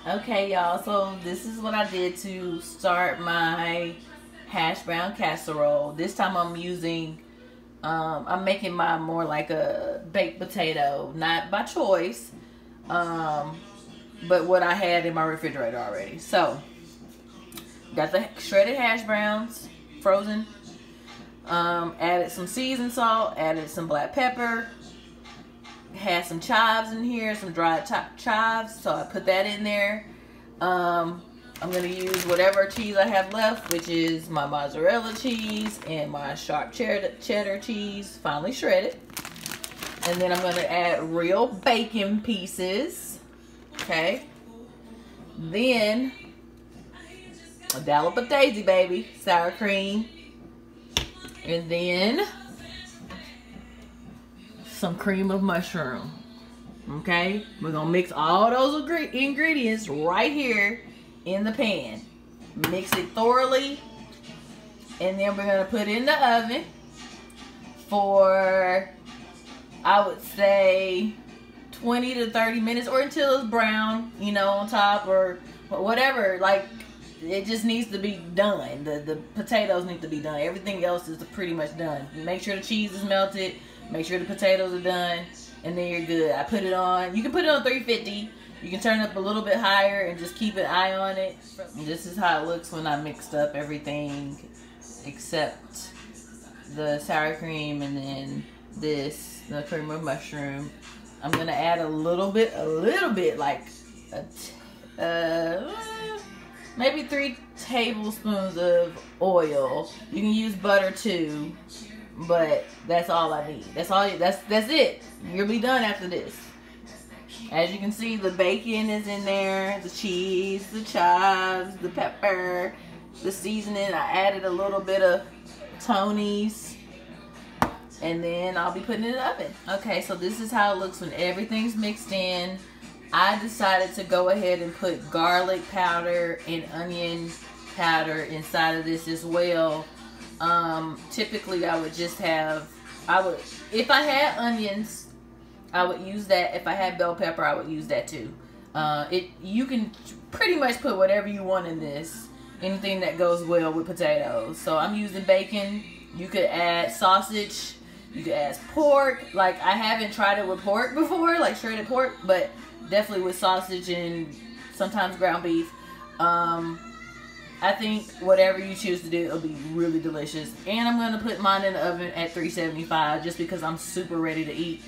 Okay, y'all, so this is what I did to start my hash brown casserole. This time I'm using, I'm making mine more like a baked potato, not by choice, but what I had in my refrigerator already. So, got the shredded hash browns, frozen, added some seasoned salt, added some black pepper, had some chives in here, some dried chives, so I put that in there. I'm going to use whatever cheese I have left, which is my mozzarella cheese and my sharp cheddar cheese, finely shredded. And then I'm going to add real bacon pieces, okay? Then, a dollop of daisy, baby, sour cream. And then some cream of mushroom. Okay, we're gonna mix all those ingredients right here in the pan. Mix it thoroughly, and then we're gonna put it in the oven for, I would say, 20 to 30 minutes, or until it's brown, you know, on top, or whatever. Like, it just needs to be done. The potatoes need to be done. Everything else is pretty much done. Make sure the cheese is melted. Make sure the potatoes are done, and then you're good. I put it on. You can put it on 350. You can turn it up a little bit higher and just keep an eye on it. And this is how it looks when I mixed up everything except the sour cream and then the cream of mushroom. I'm gonna add a little bit, like maybe 3 tablespoons of oil. You can use butter too, but that's all I need. That's it. You'll be done after this. As you can see, the bacon is in there, the cheese, the chives, the pepper, the seasoning. I added a little bit of Tony's, and then I'll be putting it in the oven. Okay, so this is how it looks when everything's mixed in. I decided to go ahead and put garlic powder and onion powder inside of this as well. Typically I would just have, if I had onions, I would use that. If I had bell pepper, I would use that too. You can pretty much put whatever you want in this. Anything that goes well with potatoes. So I'm using bacon. You could add sausage. You could add pork. Like, I haven't tried it with pork before, like shredded pork, but definitely with sausage and sometimes ground beef. I think whatever you choose to do, it'll be really delicious. And I'm going to put mine in the oven at 375 just because I'm super ready to eat.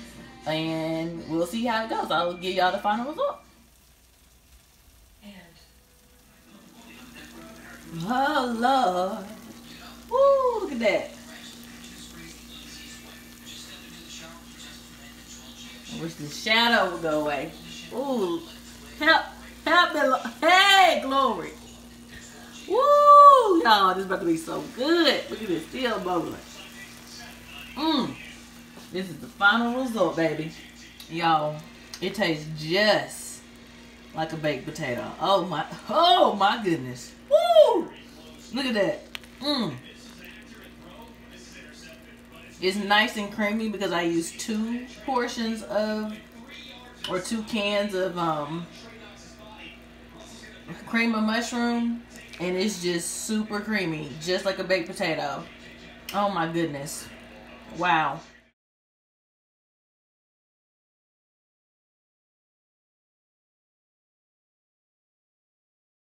And we'll see how it goes. I'll give y'all the final result. Oh, Lord. Woo, look at that. I wish the shadow would go away. Ooh, help me, hey, glory. Woo, y'all, this is about to be so good. Look at this, still bubbling. This is the final result, baby. Y'all, it tastes just like a baked potato. Oh my goodness. Woo! Look at that. It's nice and creamy because I used 2 portions of, or 2 cans of cream of mushroom, and it's just super creamy, just like a baked potato. Oh my goodness. Wow.